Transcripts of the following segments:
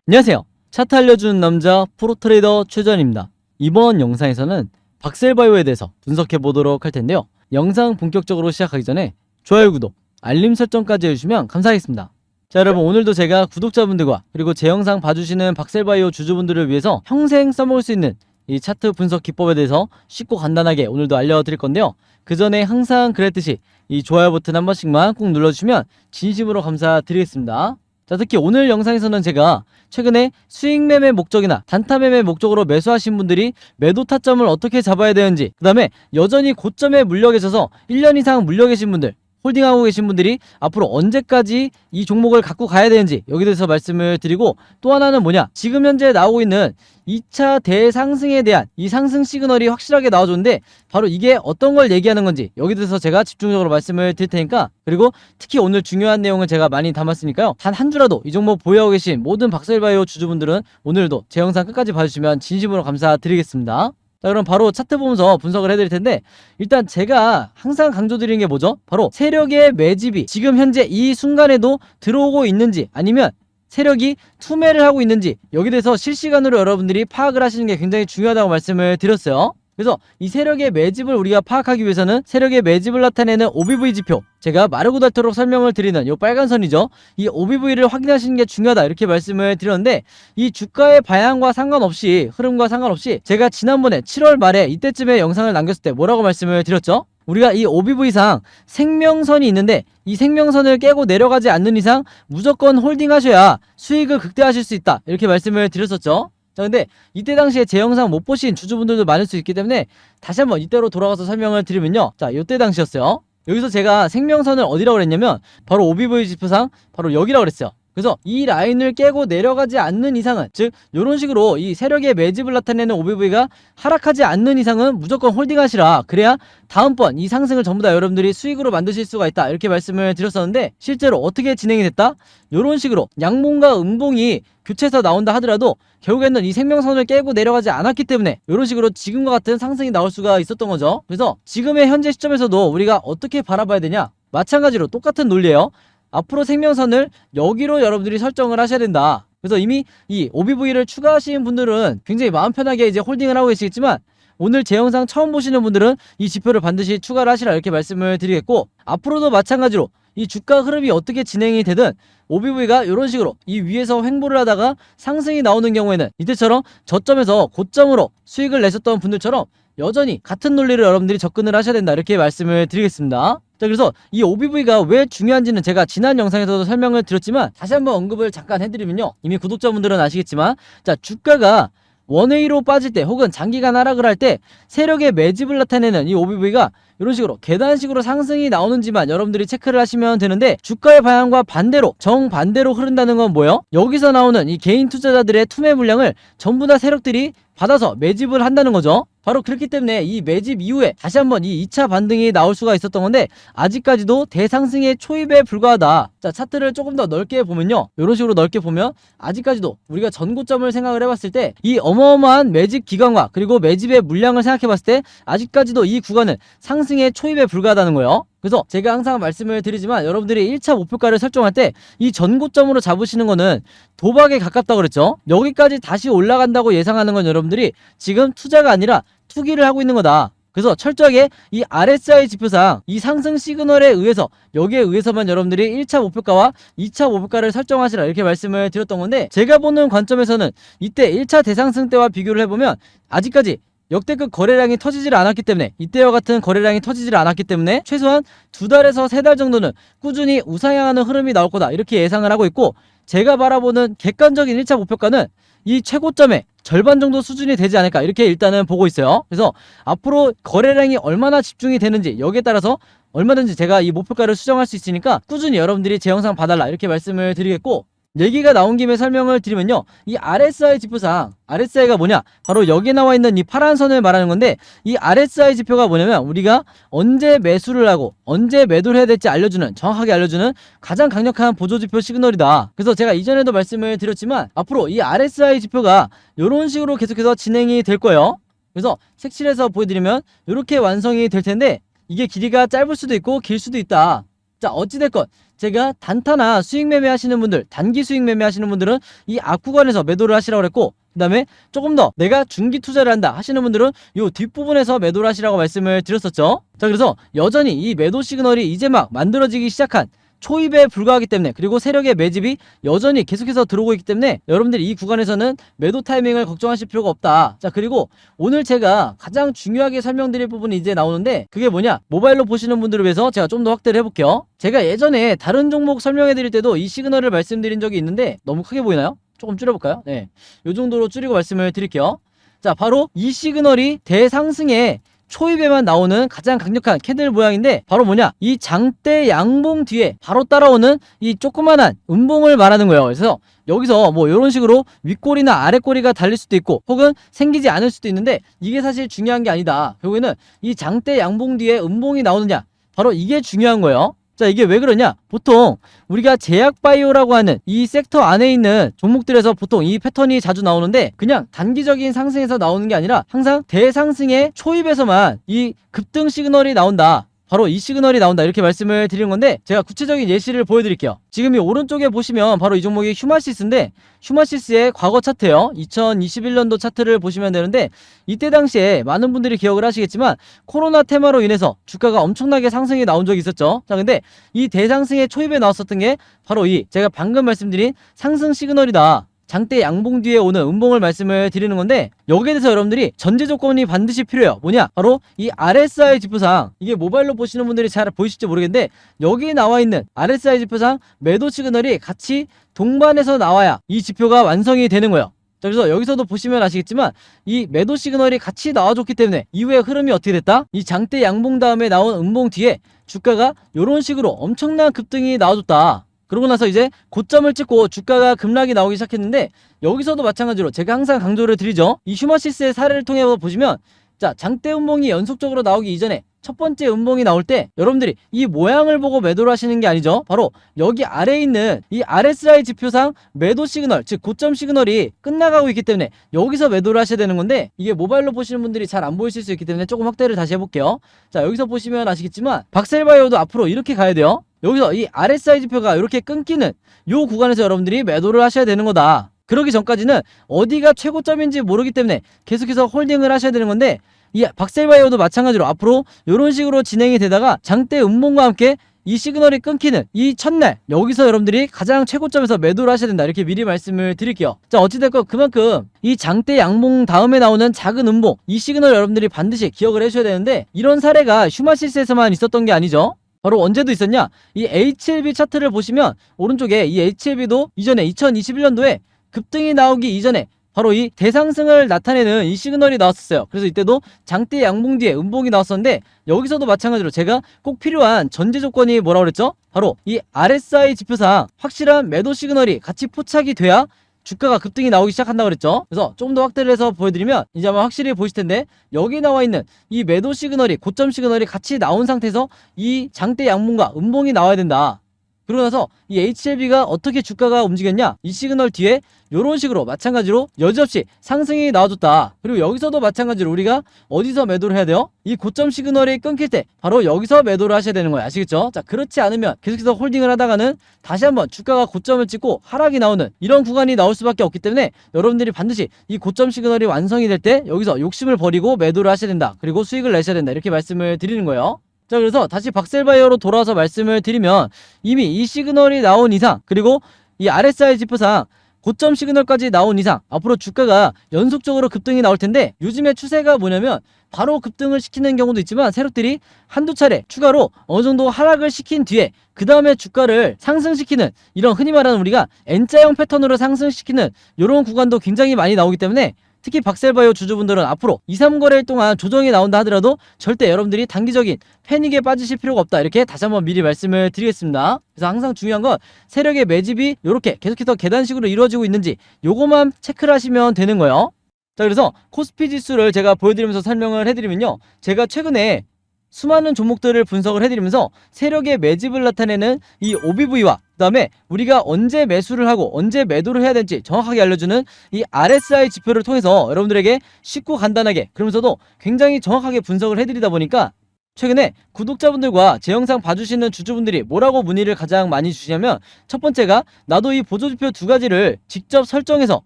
안녕하세요. 차트 알려주는 남자 프로트레이더 최전입니다. 이번 영상에서는 박셀바이오에 대해서 분석해 보도록 할 텐데요. 영상 본격적으로 시작하기 전에 좋아요, 구독, 알림 설정까지 해주시면 감사하겠습니다. 자, 여러분, 오늘도 제가 구독자분들과 그리고 제 영상 봐주시는 박셀바이오 주주분들을 위해서 평생 써먹을 수 있는 이 차트 분석 기법에 대해서 쉽고 간단하게 오늘도 알려드릴 건데요. 그 전에 항상 그랬듯이 이 좋아요 버튼 한 번씩만 꼭 눌러주시면 진심으로 감사드리겠습니다. 자, 특히 오늘 영상에서는 제가 최근에 수익 매매 목적이나 단타 매매 목적으로 매수하신 분들이 매도 타점을 어떻게 잡아야 되는지, 그 다음에 여전히 고점에 물려 계셔서 1년 이상 물려 계신 분들, 홀딩하고 계신 분들이 앞으로 언제까지 이 종목을 갖고 가야 되는지 여기 대해서 말씀을 드리고, 또 하나는 뭐냐, 지금 현재 나오고 있는 2차 대상승에 대한 이 상승 시그널이 확실하게 나와줬는데 바로 이게 어떤 걸 얘기하는 건지 여기 대해서 제가 집중적으로 말씀을 드릴 테니까, 그리고 특히 오늘 중요한 내용을 제가 많이 담았으니까요, 단 한 주라도 이 종목 보유하고 계신 모든 박셀바이오 주주분들은 오늘도 제 영상 끝까지 봐주시면 진심으로 감사드리겠습니다. 자, 그럼 바로 차트 보면서 분석을 해드릴 텐데, 일단 제가 항상 강조드리는 게 뭐죠? 바로 세력의 매집이 지금 현재 이 순간에도 들어오고 있는지, 아니면 세력이 투매를 하고 있는지, 여기 대해서 실시간으로 여러분들이 파악을 하시는 게 굉장히 중요하다고 말씀을 드렸어요. 그래서 이 세력의 매집을 우리가 파악하기 위해서는 세력의 매집을 나타내는 OBV 지표, 제가 마르고 닳도록 설명을 드리는 이 빨간 선이죠. 이 OBV를 확인하시는 게 중요하다 이렇게 말씀을 드렸는데, 이 주가의 방향과 상관없이, 흐름과 상관없이 제가 지난번에 7월 말에 이때쯤에 영상을 남겼을 때 뭐라고 말씀을 드렸죠? 우리가 이 OBV상 생명선이 있는데 이 생명선을 깨고 내려가지 않는 이상 무조건 홀딩하셔야 수익을 극대화하실 수 있다 이렇게 말씀을 드렸었죠. 자, 근데 이때 당시에 제 영상 못 보신 주주분들도 많을 수 있기 때문에 다시 한번 이때로 돌아가서 설명을 드리면요, 자, 이때 당시였어요. 여기서 제가 생명선을 어디라고 그랬냐면 바로 OBV 지표상 바로 여기라고 그랬어요. 그래서 이 라인을 깨고 내려가지 않는 이상은, 즉 이런 식으로 이 세력의 매집을 나타내는 OBV가 하락하지 않는 이상은 무조건 홀딩하시라, 그래야 다음번 이 상승을 전부 다 여러분들이 수익으로 만드실 수가 있다 이렇게 말씀을 드렸었는데, 실제로 어떻게 진행이 됐다? 이런 식으로 양봉과 음봉이 교체해서 나온다 하더라도 결국에는 이 생명선을 깨고 내려가지 않았기 때문에 이런 식으로 지금과 같은 상승이 나올 수가 있었던 거죠. 그래서 지금의 현재 시점에서도 우리가 어떻게 바라봐야 되냐, 마찬가지로 똑같은 논리예요. 앞으로 생명선을 여기로 여러분들이 설정을 하셔야 된다. 그래서 이미 이 OBV를 추가하신 분들은 굉장히 마음 편하게 이제 홀딩을 하고 계시겠지만, 오늘 제 영상 처음 보시는 분들은 이 지표를 반드시 추가를 하시라 이렇게 말씀을 드리겠고, 앞으로도 마찬가지로 이 주가 흐름이 어떻게 진행이 되든 OBV가 이런 식으로 이 위에서 횡보를 하다가 상승이 나오는 경우에는 이때처럼 저점에서 고점으로 수익을 내셨던 분들처럼 여전히 같은 논리를 여러분들이 접근을 하셔야 된다 이렇게 말씀을 드리겠습니다. 자, 그래서 이 OBV가 왜 중요한지는 제가 지난 영상에서도 설명을 드렸지만 다시 한번 언급을 잠깐 해드리면요, 이미 구독자분들은 아시겠지만, 자, 주가가 원웨이로 빠질 때 혹은 장기간 하락을 할 때 세력의 매집을 나타내는 이 OBV가 이런 식으로 계단식으로 상승이 나오는지만 여러분들이 체크를 하시면 되는데, 주가의 방향과 반대로, 정반대로 흐른다는 건 뭐예요? 여기서 나오는 이 개인 투자자들의 투매 물량을 전부 다 세력들이 받아서 매집을 한다는 거죠. 바로 그렇기 때문에 이 매집 이후에 다시 한번 이 2차 반등이 나올 수가 있었던 건데, 아직까지도 대상승의 초입에 불과하다. 자, 차트를 조금 더 넓게 보면요, 이런 식으로 넓게 보면 아직까지도 우리가 전고점을 생각을 해봤을 때 이 어마어마한 매집 기간과 그리고 매집의 물량을 생각해봤을 때 아직까지도 이 구간은 상승의 초입에 불과하다는 거예요. 그래서 제가 항상 말씀을 드리지만 여러분들이 1차 목표가를 설정할 때 이 전고점으로 잡으시는 거는 도박에 가깝다고 그랬죠. 여기까지 다시 올라간다고 예상하는 건 여러분들이 지금 투자가 아니라 투기를 하고 있는 거다. 그래서 철저하게 이 RSI 지표상 이 상승 시그널에 의해서, 여기에 의해서만 여러분들이 1차 목표가와 2차 목표가를 설정하시라 이렇게 말씀을 드렸던 건데, 제가 보는 관점에서는 이때 1차 대상승 때와 비교를 해보면 아직까지 역대급 거래량이 터지질 않았기 때문에, 이때와 같은 거래량이 터지질 않았기 때문에 최소한 2달에서 3달 정도는 꾸준히 우상향하는 흐름이 나올 거다 이렇게 예상을 하고 있고, 제가 바라보는 객관적인 1차 목표가는 이 최고점의 절반 정도 수준이 되지 않을까 이렇게 일단은 보고 있어요. 그래서 앞으로 거래량이 얼마나 집중이 되는지 여기에 따라서 얼마든지 제가 이 목표가를 수정할 수 있으니까 꾸준히 여러분들이 제 영상 봐달라 이렇게 말씀을 드리겠고, 얘기가 나온 김에 설명을 드리면요, 이 RSI 지표상, RSI가 뭐냐, 바로 여기에 나와 있는 이 파란 선을 말하는 건데, 이 RSI 지표가 뭐냐면 우리가 언제 매수를 하고 언제 매도를 해야 될지 알려주는, 정확하게 알려주는 가장 강력한 보조지표 시그널이다. 그래서 제가 이전에도 말씀을 드렸지만 앞으로 이 RSI 지표가 이런 식으로 계속해서 진행이 될 거예요. 그래서 색칠해서 보여드리면 이렇게 완성이 될 텐데, 이게 길이가 짧을 수도 있고 길 수도 있다. 자, 어찌됐건 제가 단타나 수익 매매 하시는 분들, 단기 수익 매매 하시는 분들은 이 앞구간에서 매도를 하시라고 그랬고, 그 다음에 조금 더 내가 중기 투자를 한다 하시는 분들은 요 뒷부분에서 매도를 하시라고 말씀을 드렸었죠. 자, 그래서 여전히 이 매도 시그널이 이제 막 만들어지기 시작한 초입에 불과하기 때문에, 그리고 세력의 매집이 여전히 계속해서 들어오고 있기 때문에 여러분들이 이 구간에서는 매도 타이밍을 걱정하실 필요가 없다. 자, 그리고 오늘 제가 가장 중요하게 설명드릴 부분이 이제 나오는데, 그게 뭐냐, 모바일로 보시는 분들을 위해서 제가 좀 더 확대를 해볼게요. 제가 예전에 다른 종목 설명해 드릴 때도 이 시그널을 말씀드린 적이 있는데, 너무 크게 보이나요? 조금 줄여볼까요? 네, 요 정도로 줄이고 말씀을 드릴게요. 자, 바로 이 시그널이 대상승의 초입에만 나오는 가장 강력한 캔들 모양인데, 바로 뭐냐, 이 장대 양봉 뒤에 바로 따라오는 이 조그만한 음봉을 말하는 거예요. 그래서 여기서 뭐 이런 식으로 윗꼬리나 아랫꼬리가 달릴 수도 있고, 혹은 생기지 않을 수도 있는데, 이게 사실 중요한 게 아니다. 결국에는 이 장대 양봉 뒤에 음봉이 나오느냐, 바로 이게 중요한 거예요. 자, 이게 왜 그러냐, 보통 우리가 제약바이오라고 하는 이 섹터 안에 있는 종목들에서 보통 이 패턴이 자주 나오는데, 그냥 단기적인 상승에서 나오는 게 아니라 항상 대상승의 초입에서만 이 급등 시그널이 나온다, 바로 이 시그널이 나온다, 이렇게 말씀을 드리는 건데, 제가 구체적인 예시를 보여드릴게요. 지금 이 오른쪽에 보시면 바로 이 종목이 휴마시스인데, 휴마시스의 과거 차트예요. 2021년도 차트를 보시면 되는데, 이때 당시에 많은 분들이 기억을 하시겠지만 코로나 테마로 인해서 주가가 엄청나게 상승이 나온 적이 있었죠. 자, 근데 이 대상승의 초입에 나왔었던 게 바로 이 제가 방금 말씀드린 상승 시그널이다, 장대 양봉 뒤에 오는 음봉을 말씀을 드리는 건데, 여기에 대해서 여러분들이 전제 조건이 반드시 필요해요. 뭐냐, 바로 이 RSI 지표상, 이게 모바일로 보시는 분들이 잘 보이실지 모르겠는데, 여기 나와 있는 RSI 지표상 매도 시그널이 같이 동반해서 나와야 이 지표가 완성이 되는 거예요. 자, 그래서 여기서도 보시면 아시겠지만 이 매도 시그널이 같이 나와줬기 때문에 이후에 흐름이 어떻게 됐다? 이 장대 양봉 다음에 나온 음봉 뒤에 주가가 이런 식으로 엄청난 급등이 나와줬다. 그러고 나서 이제 고점을 찍고 주가가 급락이 나오기 시작했는데, 여기서도 마찬가지로 제가 항상 강조를 드리죠. 이 휴마시스의 사례를 통해 보시면, 자, 장대 음봉이 연속적으로 나오기 이전에 첫 번째 음봉이 나올 때 여러분들이 이 모양을 보고 매도를 하시는 게 아니죠. 바로 여기 아래에 있는 이 RSI 지표상 매도 시그널, 즉 고점 시그널이 끝나가고 있기 때문에 여기서 매도를 하셔야 되는 건데, 이게 모바일로 보시는 분들이 잘 안 보이실 수 있기 때문에 조금 확대를 다시 해볼게요. 자, 여기서 보시면 아시겠지만 박셀바이오도 앞으로 이렇게 가야 돼요. 여기서 이 RSI 지표가 이렇게 끊기는 요 구간에서 여러분들이 매도를 하셔야 되는 거다. 그러기 전까지는 어디가 최고점인지 모르기 때문에 계속해서 홀딩을 하셔야 되는 건데, 이 박셀바이오도 마찬가지로 앞으로 이런 식으로 진행이 되다가 장대 음봉과 함께 이 시그널이 끊기는 이 첫날, 여기서 여러분들이 가장 최고점에서 매도를 하셔야 된다, 이렇게 미리 말씀을 드릴게요. 자, 어찌됐건 그만큼 이 장대 양봉 다음에 나오는 작은 음봉, 이 시그널 여러분들이 반드시 기억을 해주셔야 되는데, 이런 사례가 휴마시스에서만 있었던 게 아니죠. 바로 언제도 있었냐, 이 HLB 차트를 보시면 오른쪽에 이 HLB도 이전에 2021년도에 급등이 나오기 이전에 바로 이 대상승을 나타내는 이 시그널이 나왔었어요. 그래서 이때도 장대 양봉 뒤에 음봉이 나왔었는데, 여기서도 마찬가지로 제가 꼭 필요한 전제 조건이 뭐라고 그랬죠? 바로 이 RSI 지표상 확실한 매도 시그널이 같이 포착이 돼야 주가가 급등이 나오기 시작한다고 그랬죠. 그래서 좀 더 확대를 해서 보여드리면 이제 아마 확실히 보이실 텐데, 여기 나와 있는 이 매도 시그널이, 고점 시그널이 같이 나온 상태에서 이 장대 양봉과 음봉이 나와야 된다. 그러고 나서 이 HLB가 어떻게 주가가 움직였냐, 이 시그널 뒤에 이런 식으로 마찬가지로 여지없이 상승이 나와줬다. 그리고 여기서도 마찬가지로 우리가 어디서 매도를 해야 돼요? 이 고점 시그널이 끊길 때 바로 여기서 매도를 하셔야 되는 거예요. 아시겠죠? 자, 그렇지 않으면 계속해서 홀딩을 하다가는 다시 한번 주가가 고점을 찍고 하락이 나오는 이런 구간이 나올 수밖에 없기 때문에, 여러분들이 반드시 이 고점 시그널이 완성이 될 때 여기서 욕심을 버리고 매도를 하셔야 된다, 그리고 수익을 내셔야 된다, 이렇게 말씀을 드리는 거예요. 자, 그래서 다시 박셀바이오로 돌아와서 말씀을 드리면, 이미 이 시그널이 나온 이상, 그리고 이 RSI 지표상 고점 시그널까지 나온 이상 앞으로 주가가 연속적으로 급등이 나올 텐데, 요즘의 추세가 뭐냐면 바로 급등을 시키는 경우도 있지만 세력들이 한두 차례 추가로 어느 정도 하락을 시킨 뒤에 그 다음에 주가를 상승시키는, 이런 흔히 말하는 우리가 N자형 패턴으로 상승시키는 이런 구간도 굉장히 많이 나오기 때문에, 특히 박셀바이오 주주분들은 앞으로 2, 3거래일 동안 조정이 나온다 하더라도 절대 여러분들이 단기적인 패닉에 빠지실 필요가 없다, 이렇게 다시 한번 미리 말씀을 드리겠습니다. 그래서 항상 중요한 건 세력의 매집이 이렇게 계속해서 계단식으로 이루어지고 있는지 요것만 체크를 하시면 되는 거예요. 자, 그래서 코스피 지수를 제가 보여드리면서 설명을 해드리면요, 제가 최근에 수많은 종목들을 분석을 해드리면서 세력의 매집을 나타내는 이 OBV와 그 다음에 우리가 언제 매수를 하고 언제 매도를 해야 될지 정확하게 알려주는 이 RSI 지표를 통해서 여러분들에게 쉽고 간단하게, 그러면서도 굉장히 정확하게 분석을 해드리다 보니까 최근에 구독자분들과 제 영상 봐주시는 주주분들이 뭐라고 문의를 가장 많이 주시냐면, 첫 번째가 나도 이 보조지표 두 가지를 직접 설정해서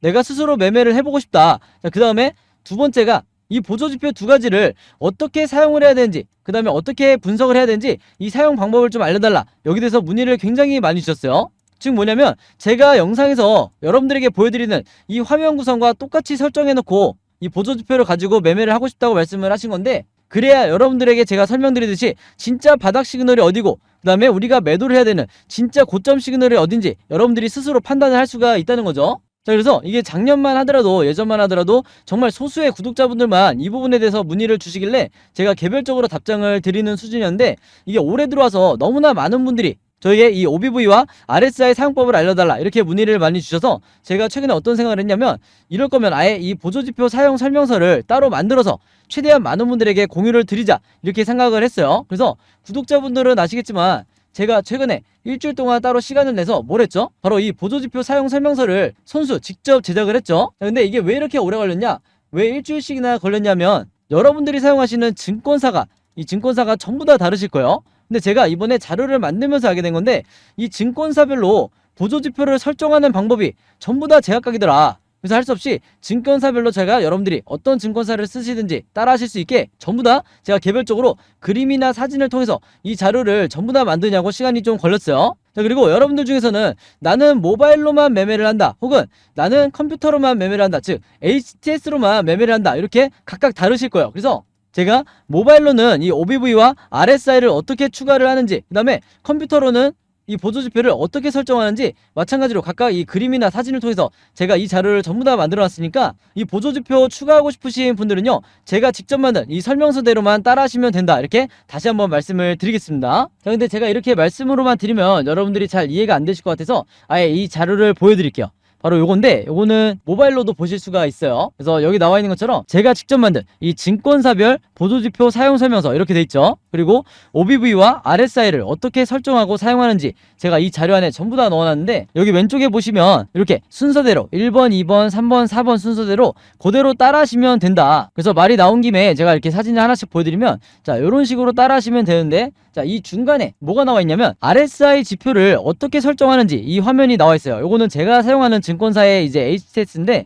내가 스스로 매매를 해보고 싶다. 그 다음에 두 번째가 이 보조지표 두 가지를 어떻게 사용을 해야 되는지, 그 다음에 어떻게 분석을 해야 되는지 이 사용 방법을 좀 알려달라. 여기 대해서 문의를 굉장히 많이 주셨어요. 즉 뭐냐면, 제가 영상에서 여러분들에게 보여드리는 이 화면 구성과 똑같이 설정해놓고 이 보조지표를 가지고 매매를 하고 싶다고 말씀을 하신 건데, 그래야 여러분들에게 제가 설명드리듯이 진짜 바닥 시그널이 어디고, 그 다음에 우리가 매도를 해야 되는 진짜 고점 시그널이 어딘지 여러분들이 스스로 판단을 할 수가 있다는 거죠. 자, 그래서 이게 작년만 하더라도, 예전만 하더라도 정말 소수의 구독자분들만 이 부분에 대해서 문의를 주시길래 제가 개별적으로 답장을 드리는 수준이었는데, 이게 올해 들어와서 너무나 많은 분들이 저에게 이 OBV와 RSI 사용법을 알려달라 이렇게 문의를 많이 주셔서, 제가 최근에 어떤 생각을 했냐면, 이럴 거면 아예 이 보조지표 사용 설명서를 따로 만들어서 최대한 많은 분들에게 공유를 드리자 이렇게 생각을 했어요. 그래서 구독자분들은 아시겠지만 제가 최근에 일주일 동안 따로 시간을 내서 뭘 했죠? 바로 이 보조지표 사용 설명서를 손수 직접 제작을 했죠. 근데 이게 왜 이렇게 오래 걸렸냐? 왜 일주일씩이나 걸렸냐면, 여러분들이 사용하시는 증권사가, 이 증권사가 전부 다 다르실 거예요. 근데 제가 이번에 자료를 만들면서 알게 된 건데, 이 증권사별로 보조지표를 설정하는 방법이 전부 다 제각각이더라. 그래서 할 수 없이 증권사별로 제가 여러분들이 어떤 증권사를 쓰시든지 따라 하실 수 있게 전부 다 제가 개별적으로 그림이나 사진을 통해서 이 자료를 전부 다 만드냐고 시간이 좀 걸렸어요. 자, 그리고 여러분들 중에서는 나는 모바일로만 매매를 한다, 혹은 나는 컴퓨터로만 매매를 한다, 즉 HTS로만 매매를 한다, 이렇게 각각 다르실 거예요. 그래서 제가 모바일로는 이 OBV와 RSI를 어떻게 추가를 하는지, 그 다음에 컴퓨터로는 이 보조지표를 어떻게 설정하는지 마찬가지로 각각 이 그림이나 사진을 통해서 제가 이 자료를 전부 다 만들어 놨으니까, 이 보조지표 추가하고 싶으신 분들은요, 제가 직접 만든 이 설명서대로만 따라 하시면 된다, 이렇게 다시 한번 말씀을 드리겠습니다. 자, 근데 제가 이렇게 말씀으로만 드리면 여러분들이 잘 이해가 안 되실 것 같아서 아예 이 자료를 보여드릴게요. 바로 요건데, 요거는 모바일로도 보실 수가 있어요. 그래서 여기 나와 있는 것처럼 제가 직접 만든 이 증권사별 보조지표 사용 설명서 이렇게 돼 있죠. 그리고 OBV와 RSI를 어떻게 설정하고 사용하는지 제가 이 자료 안에 전부 다 넣어놨는데, 여기 왼쪽에 보시면 이렇게 순서대로 1번, 2번, 3번, 4번 순서대로 그대로 따라 하시면 된다. 그래서 말이 나온 김에 제가 이렇게 사진을 하나씩 보여드리면, 자, 요런 식으로 따라 하시면 되는데, 자, 이 중간에 뭐가 나와 있냐면 RSI 지표를 어떻게 설정하는지 이 화면이 나와 있어요. 요거는 제가 사용하는 증권사의 이제 HTS인데,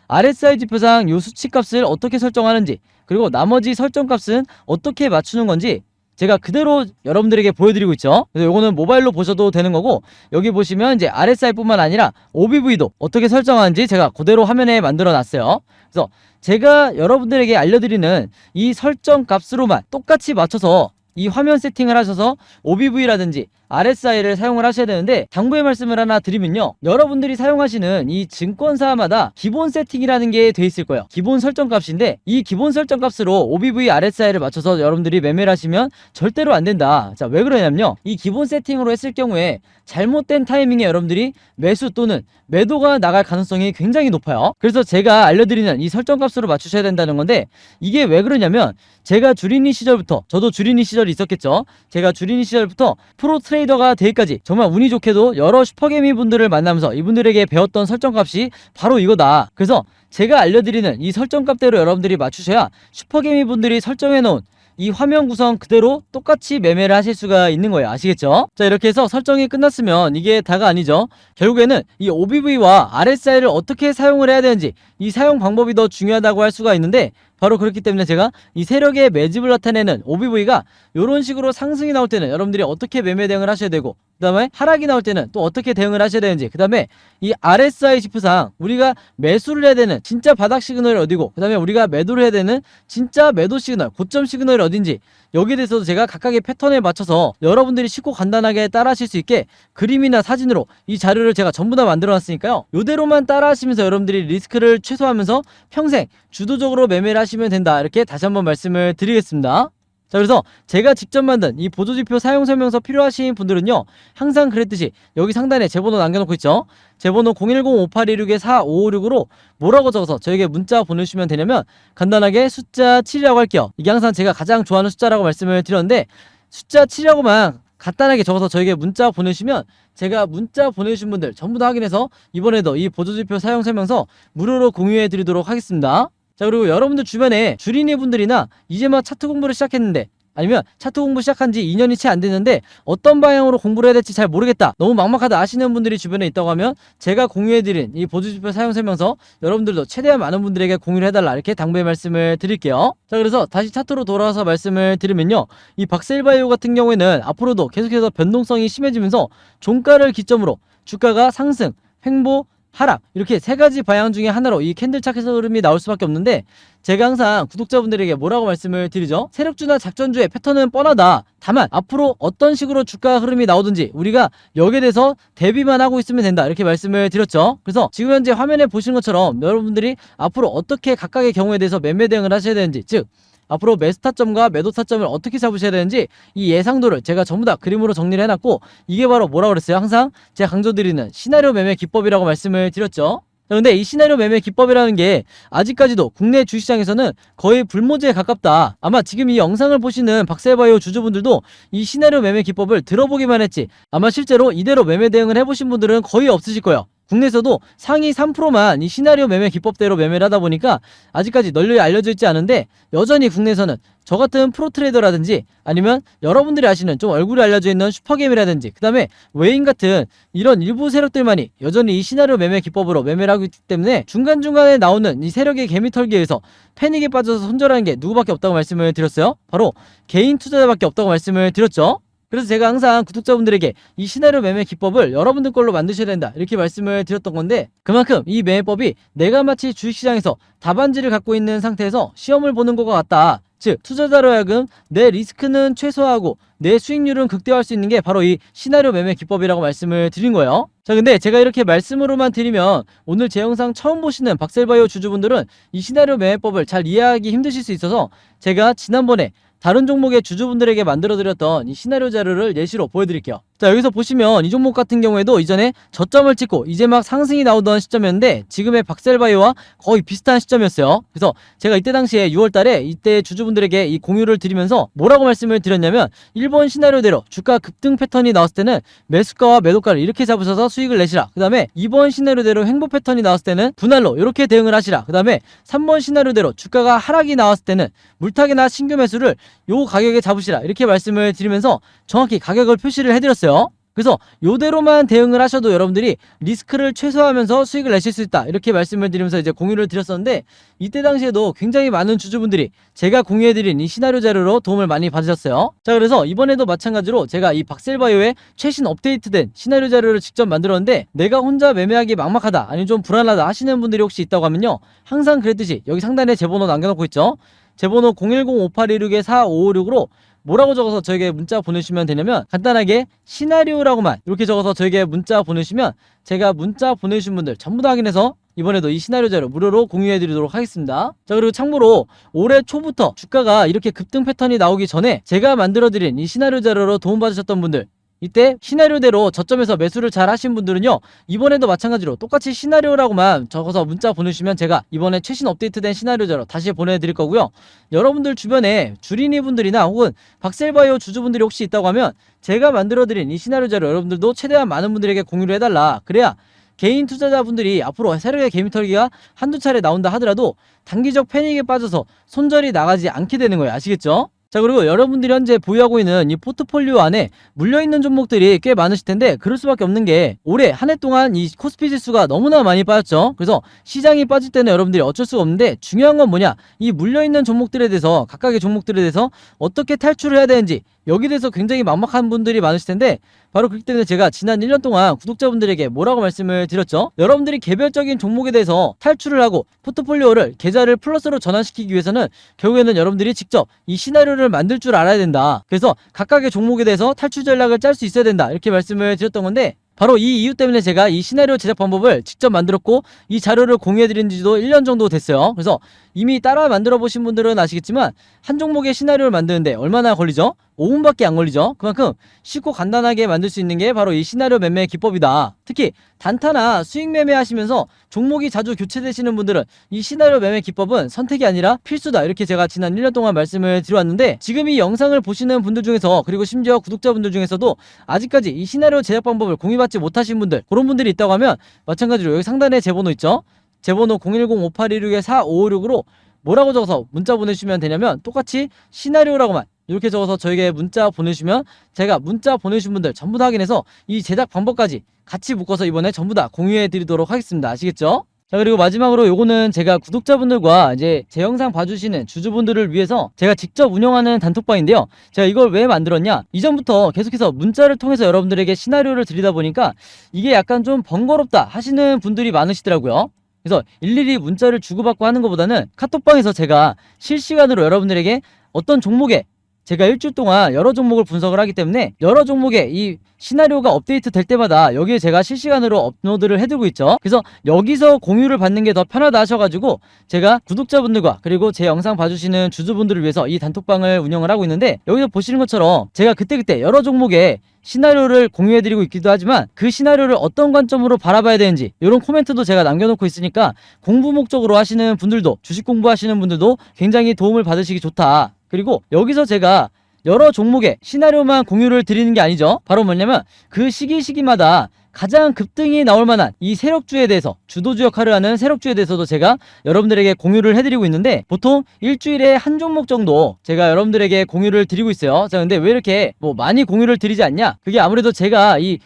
RSI 지표상 요 수치값을 어떻게 설정하는지, 그리고 나머지 설정값은 어떻게 맞추는 건지 제가 그대로 여러분들에게 보여드리고 있죠. 그래서 요거는 모바일로 보셔도 되는 거고, 여기 보시면 이제 RSI 뿐만 아니라 OBV도 어떻게 설정하는지 제가 그대로 화면에 만들어 놨어요. 그래서 제가 여러분들에게 알려드리는 이 설정 값으로만 똑같이 맞춰서 이 화면 세팅을 하셔서 OBV라든지 RSI를 사용을 하셔야 되는데, 당부의 말씀을 하나 드리면요, 여러분들이 사용하시는 이 증권사마다 기본 세팅이라는 게 돼 있을 거예요. 기본 설정 값인데, 이 기본 설정 값으로 OBV, RSI를 맞춰서 여러분들이 매매를 하시면 절대로 안 된다. 자, 왜 그러냐면요, 이 기본 세팅으로 했을 경우에 잘못된 타이밍에 여러분들이 매수 또는 매도가 나갈 가능성이 굉장히 높아요. 그래서 제가 알려드리는 이 설정 값으로 맞추셔야 된다는 건데, 이게 왜 그러냐면, 제가 주린이 시절부터, 저도 주린이 시절이 있었겠죠. 제가 주린이 시절부터 프로 트레이더가 되기까지 정말 운이 좋게도 여러 슈퍼개미 분들을 만나면서 이분들에게 배웠던 설정값이 바로 이거다. 그래서 제가 알려드리는 이 설정값대로 여러분들이 맞추셔야 슈퍼개미 분들이 설정해놓은 이 화면 구성 그대로 똑같이 매매를 하실 수가 있는 거예요. 아시겠죠? 자, 이렇게 해서 설정이 끝났으면 이게 다가 아니죠. 결국에는 이 OBV와 RSI를 어떻게 사용을 해야 되는지, 이 사용 방법이 더 중요하다고 할 수가 있는데, 바로 그렇기 때문에 제가 이 세력의 매집을 나타내는 OBV가 이런 식으로 상승이 나올 때는 여러분들이 어떻게 매매 대응을 하셔야 되고, 그 다음에 하락이 나올 때는 또 어떻게 대응을 하셔야 되는지, 그 다음에 이 RSI 지표상 우리가 매수를 해야 되는 진짜 바닥 시그널이 어디고, 그 다음에 우리가 매도를 해야 되는 진짜 매도 시그널, 고점 시그널이 어딘지, 여기에 대해서도 제가 각각의 패턴에 맞춰서 여러분들이 쉽고 간단하게 따라 하실 수 있게 그림이나 사진으로 이 자료를 제가 전부 다 만들어 놨으니까요, 요대로만 따라 하시면서 여러분들이 리스크를 최소화하면서 평생 주도적으로 매매를 하시면 된다, 이렇게 다시 한번 말씀을 드리겠습니다. 자, 그래서 제가 직접 만든 이 보조지표 사용 설명서 필요하신 분들은요, 항상 그랬듯이 여기 상단에 제 번호 남겨놓고 있죠. 제 번호 010-5816-4556으로 뭐라고 적어서 저에게 문자 보내주시면 되냐면, 간단하게 숫자 7이라고 할게요. 이게 항상 제가 가장 좋아하는 숫자라고 말씀을 드렸는데, 숫자 7이라고만 간단하게 적어서 저에게 문자 보내주시면 제가 문자 보내주신 분들 전부 다 확인해서 이번에도 이 보조지표 사용 설명서 무료로 공유해 드리도록 하겠습니다. 자, 그리고 여러분들 주변에 주린이 분들이나 이제 막 차트 공부를 시작했는데, 아니면 차트 공부 시작한 지 2년이 채 안 됐는데 어떤 방향으로 공부를 해야 될지 잘 모르겠다, 너무 막막하다 하시는 분들이 주변에 있다고 하면 제가 공유해드린 이 보조지표 사용 설명서 여러분들도 최대한 많은 분들에게 공유를 해달라 이렇게 당부의 말씀을 드릴게요. 자, 그래서 다시 차트로 돌아와서 말씀을 드리면요, 이 박셀바이오 같은 경우에는 앞으로도 계속해서 변동성이 심해지면서 종가를 기점으로 주가가 상승, 횡보, 하락, 이렇게 세 가지 방향 중에 하나로 이 캔들 차트 흐름이 나올 수밖에 없는데, 제가 항상 구독자분들에게 뭐라고 말씀을 드리죠? 세력주나 작전주의 패턴은 뻔하다, 다만 앞으로 어떤 식으로 주가 흐름이 나오든지 우리가 여기에 대해서 대비만 하고 있으면 된다, 이렇게 말씀을 드렸죠. 그래서 지금 현재 화면에 보시는 것처럼 여러분들이 앞으로 어떻게 각각의 경우에 대해서 매매 대응을 하셔야 되는지, 즉 앞으로 매수 타점과 매도 타점을 어떻게 잡으셔야 되는지 이 예상도를 제가 전부 다 그림으로 정리를 해놨고, 이게 바로 뭐라고 그랬어요? 항상 제가 강조드리는 시나리오 매매 기법이라고 말씀을 드렸죠. 근데 이 시나리오 매매 기법이라는 게 아직까지도 국내 주식시장에서는 거의 불모지에 가깝다. 아마 지금 이 영상을 보시는 박셀바이오 주주분들도 이 시나리오 매매 기법을 들어보기만 했지 아마 실제로 이대로 매매 대응을 해보신 분들은 거의 없으실 거예요. 국내에서도 상위 3%만 이 시나리오 매매 기법대로 매매를 하다 보니까 아직까지 널리 알려져 있지 않은데, 여전히 국내에서는 저 같은 프로트레이더라든지 아니면 여러분들이 아시는 좀 얼굴이 알려져 있는 슈퍼게임이라든지 그 다음에 외인 같은 이런 일부 세력들만이 여전히 이 시나리오 매매 기법으로 매매를 하고 있기 때문에 중간중간에 나오는 이 세력의 개미털기에 의해서 패닉에 빠져서 손절하는 게 누구밖에 없다고 말씀을 드렸어요? 바로 개인 투자자밖에 없다고 말씀을 드렸죠. 그래서 제가 항상 구독자분들에게 이 시나리오 매매 기법을 여러분들 걸로 만드셔야 된다 이렇게 말씀을 드렸던 건데, 그만큼 이 매매법이 내가 마치 주식시장에서 답안지를 갖고 있는 상태에서 시험을 보는 것과 같다. 즉 투자자로 하여금 내 리스크는 최소화하고 내 수익률은 극대화할 수 있는 게 바로 이 시나리오 매매 기법이라고 말씀을 드린 거예요. 자, 근데 제가 이렇게 말씀으로만 드리면 오늘 제 영상 처음 보시는 박셀바이오 주주분들은 이 시나리오 매매법을 잘 이해하기 힘드실 수 있어서 제가 지난번에 다른 종목의 주주분들에게 만들어드렸던 이 시나리오 자료를 예시로 보여드릴게요. 자, 여기서 보시면 이 종목 같은 경우에도 이전에 저점을 찍고 이제 막 상승이 나오던 시점이었는데 지금의 박셀바이오와 거의 비슷한 시점이었어요. 그래서 제가 이때 당시에 6월달에 이때 주주분들에게 이 공유를 드리면서 뭐라고 말씀을 드렸냐면, 1번 시나리오대로 주가 급등 패턴이 나왔을 때는 매수가와 매도가를 이렇게 잡으셔서 수익을 내시라. 그 다음에 2번 시나리오대로 횡보 패턴이 나왔을 때는 분할로 이렇게 대응을 하시라. 그 다음에 3번 시나리오대로 주가가 하락이 나왔을 때는 물타기나 신규 매수를 요 가격에 잡으시라, 이렇게 말씀을 드리면서 정확히 가격을 표시를 해드렸어요. 그래서 요대로만 대응을 하셔도 여러분들이 리스크를 최소화하면서 수익을 내실 수 있다, 이렇게 말씀을 드리면서 이제 공유를 드렸었는데, 이때 당시에도 굉장히 많은 주주분들이 제가 공유해드린 이 시나리오 자료로 도움을 많이 받으셨어요. 자, 그래서 이번에도 마찬가지로 제가 이 박셀바이오의 최신 업데이트된 시나리오 자료를 직접 만들었는데, 내가 혼자 매매하기 막막하다 아니면 좀 불안하다 하시는 분들이 혹시 있다고 하면요, 항상 그랬듯이 여기 상단에 제 번호 남겨놓고 있죠. 제 번호 010-5816-4556으로 뭐라고 적어서 저에게 문자 보내주시면 되냐면, 간단하게 시나리오라고만 이렇게 적어서 저에게 문자 보내주시면 제가 문자 보내주신 분들 전부 다 확인해서 이번에도 이 시나리오 자료 무료로 공유해드리도록 하겠습니다. 자, 그리고 참고로 올해 초부터 주가가 이렇게 급등 패턴이 나오기 전에 제가 만들어드린 이 시나리오 자료로 도움받으셨던 분들, 이때 시나리오대로 저점에서 매수를 잘 하신 분들은요, 이번에도 마찬가지로 똑같이 시나리오라고만 적어서 문자 보내주시면 제가 이번에 최신 업데이트된 시나리오대로 다시 보내드릴 거고요. 여러분들 주변에 주린이 분들이나 혹은 박셀바이오 주주분들이 혹시 있다고 하면 제가 만들어드린 이 시나리오 자료 여러분들도 최대한 많은 분들에게 공유를 해달라. 그래야 개인 투자자분들이 앞으로 세력의 개미털기가 한두 차례 나온다 하더라도 단기적 패닉에 빠져서 손절이 나가지 않게 되는 거예요. 아시겠죠? 자, 그리고 여러분들이 현재 보유하고 있는 이 포트폴리오 안에 물려있는 종목들이 꽤 많으실 텐데, 그럴 수밖에 없는 게 올해 한 해 동안 이 코스피 지수가 너무나 많이 빠졌죠. 그래서 시장이 빠질 때는 여러분들이 어쩔 수가 없는데, 중요한 건 뭐냐, 이 물려있는 종목들에 대해서, 각각의 종목들에 대해서 어떻게 탈출을 해야 되는지 여기에 대해서 굉장히 막막한 분들이 많으실 텐데, 바로 그렇기 때문에 제가 지난 1년 동안 구독자분들에게 뭐라고 말씀을 드렸죠? 여러분들이 개별적인 종목에 대해서 탈출을 하고 포트폴리오를 계좌를 플러스로 전환시키기 위해서는 결국에는 여러분들이 직접 이 시나리오를 만들 줄 알아야 된다. 그래서 각각의 종목에 대해서 탈출 전략을 짤 수 있어야 된다, 이렇게 말씀을 드렸던 건데, 바로 이 이유 때문에 제가 이 시나리오 제작 방법을 직접 만들었고 이 자료를 공유해드린 지도 1년 정도 됐어요. 그래서 이미 따라 만들어 보신 분들은 아시겠지만 한 종목의 시나리오를 만드는데 얼마나 걸리죠? 5분밖에 안 걸리죠. 그만큼 쉽고 간단하게 만들 수 있는 게 바로 이 시나리오 매매 기법이다. 특히 단타나 수익 매매 하시면서 종목이 자주 교체되시는 분들은 이 시나리오 매매 기법은 선택이 아니라 필수다, 이렇게 제가 지난 1년 동안 말씀을 드려왔는데, 지금 이 영상을 보시는 분들 중에서, 그리고 심지어 구독자분들 중에서도 아직까지 이 시나리오 제작 방법을 공유받지 못하신 분들, 그런 분들이 있다고 하면 마찬가지로 여기 상단에 제 번호 있죠? 제 번호 010-5816-4556으로 뭐라고 적어서 문자 보내주시면 되냐면, 똑같이 시나리오라고만 이렇게 적어서 저에게 문자 보내주시면 제가 문자 보내주신 분들 전부 다 확인해서 이 제작 방법까지 같이 묶어서 이번에 전부 다 공유해 드리도록 하겠습니다. 아시겠죠? 자, 그리고 마지막으로 요거는 제가 구독자분들과 이제 제 영상 봐주시는 주주분들을 위해서 제가 직접 운영하는 단톡방인데요. 제가 이걸 왜 만들었냐? 이전부터 계속해서 문자를 통해서 여러분들에게 시나리오를 드리다 보니까 이게 약간 좀 번거롭다 하시는 분들이 많으시더라고요. 그래서 일일이 문자를 주고받고 하는 것보다는 카톡방에서 제가 실시간으로 여러분들에게 어떤 종목에 제가 일주일 동안 여러 종목을 분석을 하기 때문에 여러 종목의 이 시나리오가 업데이트 될 때마다 여기에 제가 실시간으로 업로드를 해두고 있죠. 그래서 여기서 공유를 받는 게 더 편하다 하셔가지고 제가 구독자분들과 그리고 제 영상 봐주시는 주주분들을 위해서 이 단톡방을 운영을 하고 있는데, 여기서 보시는 것처럼 제가 그때그때 여러 종목의 시나리오를 공유해드리고 있기도 하지만 그 시나리오를 어떤 관점으로 바라봐야 되는지 이런 코멘트도 제가 남겨놓고 있으니까 공부 목적으로 하시는 분들도, 주식 공부하시는 분들도 굉장히 도움을 받으시기 좋다. 그리고 여기서 제가 여러 종목의 시나리오만 공유를 드리는 게 아니죠. 바로 뭐냐면 그 시기마다 가장 급등이 나올 만한 이 세력주에 대해서, 주도주 역할을 하는 세력주에 대해서도 제가 여러분들에게 공유를 해드리고 있는데, 보통 일주일에 한 종목 정도 제가 여러분들에게 공유를 드리고 있어요. 자, 근데 왜 이렇게 뭐 많이 공유를 드리지 않냐? 그게 아무래도 제가 이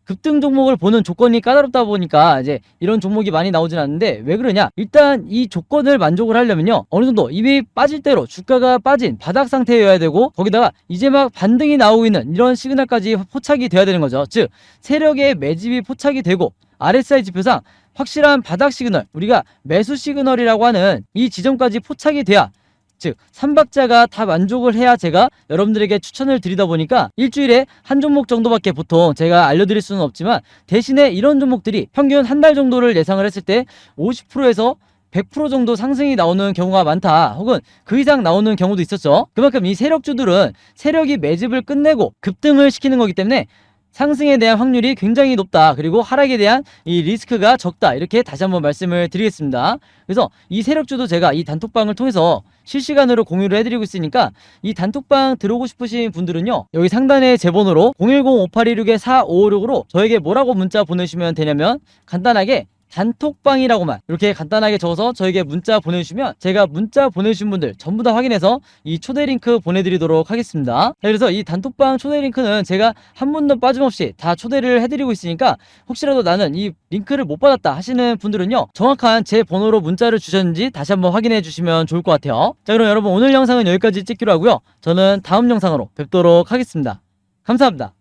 급등 종목을 보는 조건이 까다롭다 보니까 이제 이런 종목이 많이 나오진 않는데, 왜 그러냐? 일단 이 조건을 만족을 하려면요, 어느 정도 이미 빠질 대로 주가가 빠진 바닥 상태여야 되고, 거기다가 이제 막 반등이 나오고 있는 이런 시그널까지 포착이 돼야 되는 거죠. 즉 세력의 매집이 포착이 되고 RSI 지표상 확실한 바닥 시그널, 우리가 매수 시그널이라고 하는 이 지점까지 포착이 돼야, 즉 3박자가 다 만족을 해야 제가 여러분들에게 추천을 드리다 보니까 일주일에 한 종목 정도밖에 보통 제가 알려드릴 수는 없지만, 대신에 이런 종목들이 평균 한 달 정도를 예상을 했을 때 50%에서 100% 정도 상승이 나오는 경우가 많다, 혹은 그 이상 나오는 경우도 있었죠. 그만큼 이 세력주들은 세력이 매집을 끝내고 급등을 시키는 거기 때문에 상승에 대한 확률이 굉장히 높다, 그리고 하락에 대한 이 리스크가 적다, 이렇게 다시 한번 말씀을 드리겠습니다. 그래서 이 세력주도 제가 이 단톡방을 통해서 실시간으로 공유를 해드리고 있으니까 이 단톡방 들어오고 싶으신 분들은요, 여기 상단에 제 번호로 010-5826-4556으로 저에게 뭐라고 문자 보내주시면 되냐면, 간단하게 단톡방이라고만 이렇게 간단하게 적어서 저에게 문자 보내주시면 제가 문자 보내주신 분들 전부 다 확인해서 이 초대 링크 보내드리도록 하겠습니다. 자, 그래서 이 단톡방 초대 링크는 제가 한 분도 빠짐없이 다 초대를 해드리고 있으니까, 혹시라도 나는 이 링크를 못 받았다 하시는 분들은요, 정확한 제 번호로 문자를 주셨는지 다시 한번 확인해 주시면 좋을 것 같아요. 자, 그럼 여러분 오늘 영상은 여기까지 찍기로 하고요, 저는 다음 영상으로 뵙도록 하겠습니다. 감사합니다.